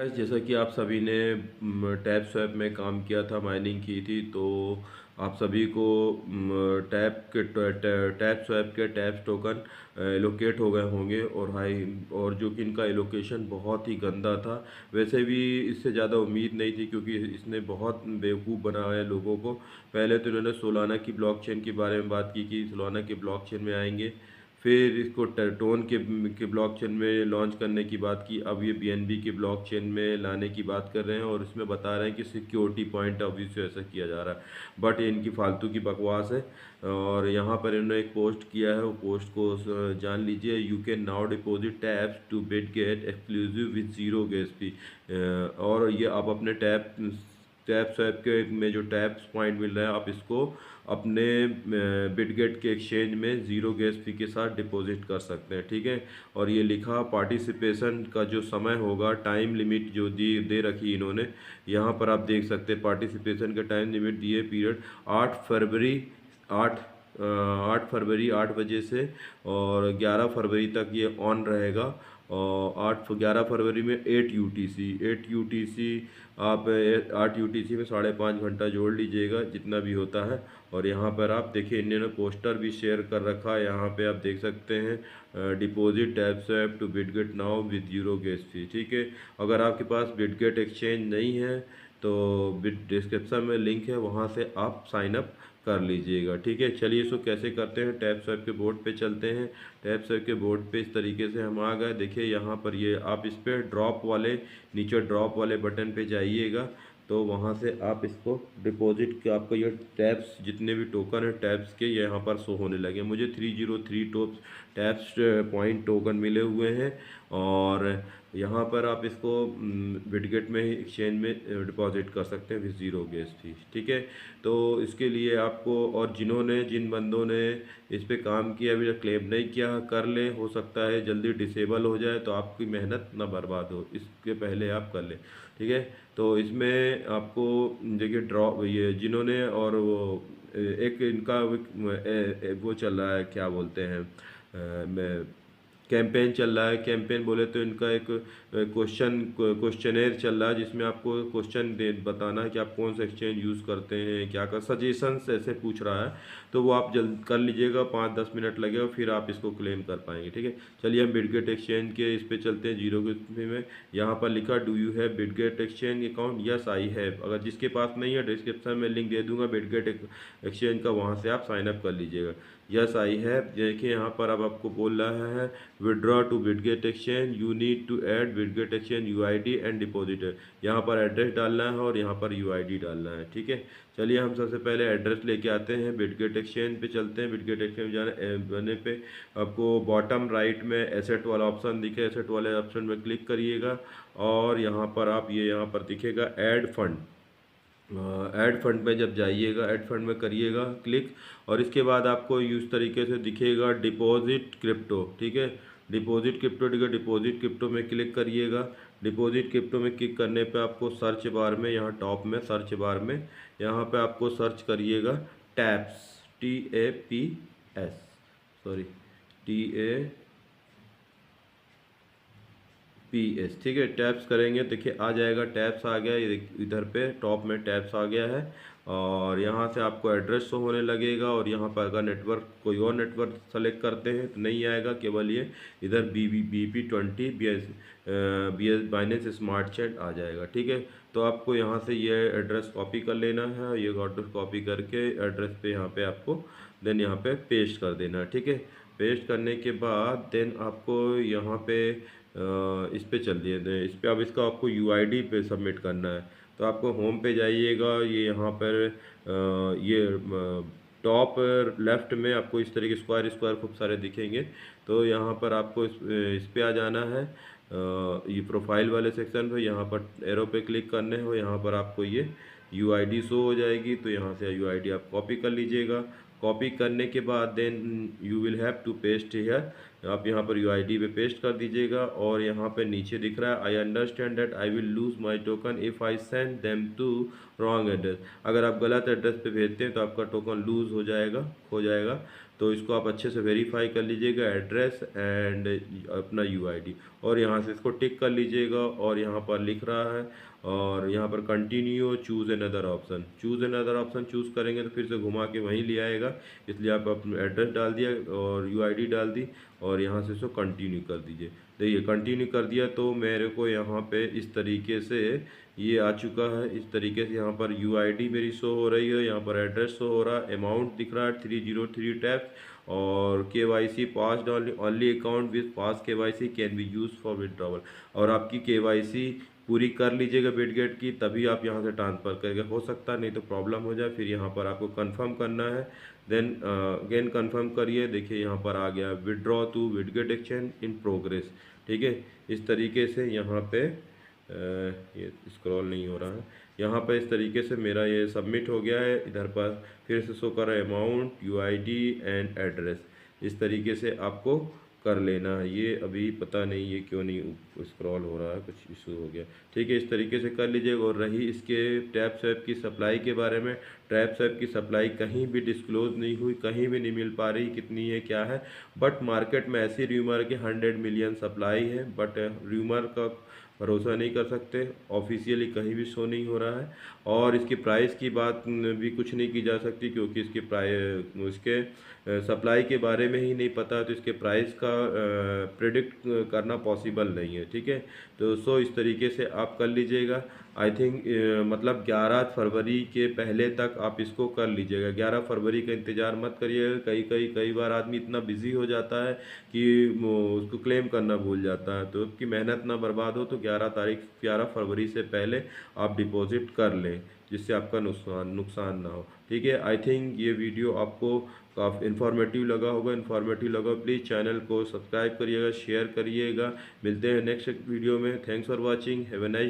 जैसा कि आप सभी ने टैप स्वैप में काम किया था, माइनिंग की थी, तो आप सभी को टैप स्वैप के टैप्स टोकन एलोकेट हो गए होंगे और और जो कि इनका एलोकेशन बहुत ही गंदा था। वैसे भी इससे ज़्यादा उम्मीद नहीं थी, क्योंकि इसने बहुत बेवकूफ़ बनाया है लोगों को। पहले तो इन्होंने सोलाना की ब्लॉकचेन के बारे में बात की कि सोलाना की ब्लॉकचेन में आएंगे, फिर इसको टोन के ब्लॉकचेन में लॉन्च करने की बात की। अब ये बीएनबी के ब्लॉकचेन में लाने की बात कर रहे हैं और इसमें बता रहे हैं कि सिक्योरिटी पॉइंट ऑफ व्यू से ऐसा किया जा रहा है, बट ये इनकी फालतू की बकवास है। और यहाँ पर इन्होंने एक पोस्ट किया है, वो पोस्ट को जान लीजिए। You can now deposit taps to Bitget exclusive with zero gas fee. और ये आप अपने टैप स्वैप के में जो टैप्स पॉइंट मिल रहा है, आप इसको अपने बिटगेट के एक्सचेंज में ज़ीरो गैस फी के साथ डिपॉजिट कर सकते हैं, ठीक है। और ये लिखा पार्टिसिपेशन का जो समय होगा, टाइम लिमिट जो दी दे रखी इन्होंने, यहाँ पर आप देख सकते हैं पार्टिसिपेशन का टाइम लिमिट दिए पीरियड 8 फरवरी 8 फरवरी 8 बजे से और 11 फरवरी तक ये ऑन रहेगा। और 11 फरवरी में 8 UTC आप 8 UTC में 5.5 घंटा जोड़ लीजिएगा, जितना भी होता है। और यहाँ पर आप देखिए, इन्होंने पोस्टर भी शेयर कर रखा है, यहाँ पे आप देख सकते हैं deposit tap swap to Bitget now with zero gas fee, ठीक है। अगर आपके पास बिटगेट एक्सचेंज नहीं है तो डिस्क्रिप्शन में लिंक है, वहाँ से आप साइन अप कर लीजिएगा, ठीक है। चलिए इसको कैसे करते हैं, टैप स्वैप के बोर्ड पे चलते हैं। टैप स्वैप के बोर्ड पे इस तरीके से हम आ गए। देखिए यहाँ पर ये आप इस पर नीचे ड्रॉप वाले बटन पे जाइएगा, तो वहाँ से आप इसको डिपॉजिट के आपको ये टैप्स जितने भी टोकन है टैप्स के, ये यहाँ पर शो होने लगे। मुझे 303 टैप्स पॉइंट टोकन मिले हुए हैं। और यहाँ पर आप इसको बिटगेट में ही एक्सचेंज में डिपॉजिट कर सकते हैं विद ज़ीरो गैस फी, ठीक है। तो इसके लिए आपको, और जिन बंदों ने इस पे काम किया अभी तक क्लेम नहीं किया, कर लें, हो सकता है जल्दी डिसेबल हो जाए तो आपकी मेहनत ना बर्बाद हो, इसके पहले आप कर लें, ठीक है। तो इसमें आपको देखिए ड्रॉ ये जिन्होंने, और वो एक इनका वो चल रहा है, क्या बोलते हैं, कैंपेन चल रहा है। कैंपेन बोले तो इनका एक क्वेश्चनेयर चल रहा है, जिसमें आपको क्वेश्चन दे बताना है कि आप कौन सा एक्सचेंज यूज़ करते हैं, क्या कर सजेशंस ऐसे पूछ रहा है। तो वो आप जल्द कर लीजिएगा, 5-10 मिनट लगेगा, फिर आप इसको क्लेम कर पाएंगे, ठीक है। चलिए हम बिटगेट एक्सचेंज के इस पे चलते हैं, जीरो के में। यहाँ पर लिखा do you have Bitget exchange account, yes I have. अगर जिसके पास नहीं है, डिस्क्रिप्शन में लिंक दे दूंगा बिटगेट एक्सचेंज का, वहाँ से आप साइन अप कर लीजिएगा। Yes I have. देखिए यहाँ पर अब आपको बोल रहा है withdraw to Bitget exchange, you need to add Bitget exchange UID and depositor. यहाँ पर एड्रेस डालना है और यहाँ पर यूआईडी डालना है, ठीक है। चलिए हम सबसे पहले एड्रेस लेके आते हैं, बिटगेट एक्सचेंज पे चलते हैं। बिटगेट एक्सचेंज जाने पे आपको बॉटम राइट में एसेट वाला ऑप्शन दिखे, एसेट वाले ऑप्शन में क्लिक करिएगा और यहाँ पर आप यहाँ पर दिखेगा ऐड फंड। ऐड फंड में जब जाइएगा, ऐड फंड में करिएगा क्लिक, और इसके बाद आपको इस तरीके से दिखेगा डिपॉजिट क्रिप्टो, ठीक है। डिपॉजिट क्रिप्टो, ठीक है, डिपॉजिट क्रिप्टो में क्लिक करिएगा। डिपॉजिट क्रिप्टो में क्लिक करने पे आपको सर्च बार में, यहाँ टॉप में सर्च बार में, यहाँ पे आपको सर्च करिएगा टैप्स, TAPS, सॉरी TAPS, ठीक है। टैप्स करेंगे, देखिए आ जाएगा, टैप्स आ गया, ये इधर पे टॉप में टैप्स आ गया है। और यहाँ से आपको एड्रेस शो होने लगेगा, और यहाँ पर अगर नेटवर्क कोई और नेटवर्क सेलेक्ट करते हैं तो नहीं आएगा, केवल ये इधर BP20 BS Binance smart chain आ जाएगा, ठीक है। तो आपको यहाँ से ये एड्रेस कॉपी कर लेना है, ये एड्रेस कॉपी करके एड्रेस पे यहाँ पे आपको देन यहाँ पे पेस्ट कर देना है, ठीक है। पेस्ट करने के बाद देन आपको यहाँ पे इस पे चल दिए, इस पे अब इसका आपको यूआईडी पे सबमिट करना है। तो आपको होम पे जाइएगा, ये यहाँ पर ये टॉप लेफ्ट में आपको इस तरह के स्क्वायर स्क्वायर खूब सारे दिखेंगे। तो यहाँ पर आपको इस पे आ जाना है, ये प्रोफाइल वाले सेक्शन पे, यहाँ पर एरो पे क्लिक करने हो, यहाँ पर आपको ये यूआईडी शो हो जाएगी। तो यहाँ से यूआईडी आप कॉपी कर लीजिएगा। कॉपी करने के बाद then you will have to paste here, आप यहाँ पर यूआईडी पे पेस्ट कर दीजिएगा। और यहाँ पे नीचे दिख रहा है I understand that I will lose my token if I send them to wrong address. अगर आप गलत एड्रेस पे भेजते हैं तो आपका टोकन लूज हो जाएगा, खो जाएगा। तो इसको आप अच्छे से वेरीफाई कर लीजिएगा, एड्रेस एंड अपना यूआईडी, और यहाँ से इसको टिक कर लीजिएगा। और यहाँ पर लिख रहा है, और यहाँ पर continue choose another option, choose another option choose करेंगे तो फिर से घुमा के वहीं ले आएगा, इसलिए आप अपना एड्रेस डाल दिया और यूआईडी डाल दी, और यहाँ से इसको कंटिन्यू कर दीजिए। देखिए कंटिन्यू कर दिया तो मेरे को यहाँ पे इस तरीके से ये आ चुका है। इस तरीके से यहाँ पर यूआईडी मेरी शो हो रही है, यहाँ पर एड्रेस शो हो रहा है, अमाउंट दिख रहा है 303 टैप्स, और KYC pass only account with pass KYC can be use for withdrawal. और आपकी केवाईसी पूरी कर लीजिएगा बिटगेट की, तभी आप यहाँ से ट्रांसफ़र करेंगे। हो सकता नहीं तो प्रॉब्लम हो जाए, फिर यहाँ पर आपको कंफर्म करना है, देन अगेन कंफर्म करिए। देखिए यहाँ पर आ गया withdraw to Bitget exchange in progress. ठीक है, इस तरीके से यहाँ पे ये स्क्रॉल नहीं हो रहा है, यहाँ पे इस तरीके से मेरा ये सबमिट हो गया है। इधर पर फिर से शो कर रहा है अमाउंट, यूआईडी एंड एड्रेस। इस तरीके से आपको कर लेना है। ये अभी पता नहीं ये क्यों नहीं स्क्रॉल हो रहा है, कुछ इशू हो गया। ठीक है, इस तरीके से कर लीजिएगा। और रही इसके टैप स्वैप की सप्लाई के बारे में, टैप स्वैप की सप्लाई कहीं भी डिस्क्लोज नहीं हुई, कहीं भी नहीं मिल पा रही कितनी है क्या है, बट मार्केट में ऐसी र्यूमर की 100 मिलियन सप्लाई है, बट र्यूमर का भरोसा नहीं कर सकते, ऑफिशियली कहीं भी शो नहीं हो रहा है। और इसकी प्राइस की बात भी कुछ नहीं की जा सकती, क्योंकि इसके सप्लाई के बारे में ही नहीं पता, तो इसके प्राइस का प्रिडिक्ट करना पॉसिबल नहीं है। ठीक है, तो इस तरीके से आप कर लीजिएगा। आई थिंक मतलब 11 फरवरी के पहले तक आप इसको कर लीजिएगा। 11 फरवरी का इंतज़ार मत करिएगा, कई बार आदमी इतना बिजी हो जाता है कि उसको क्लेम करना भूल जाता है, तो उसकी मेहनत ना बर्बाद हो। तो 11 फरवरी से पहले आप डिपॉजिट कर लें, जिससे आपका नुकसान ना हो। ठीक है, आई थिंक ये वीडियो आपको काफ़ी इन्फॉर्मेटिव लगा होगा। प्लीज़ चैनल को सब्सक्राइब करिएगा, शेयर करिएगा। मिलते हैं नेक्स्ट वीडियो में। Thanks for watching, have a nice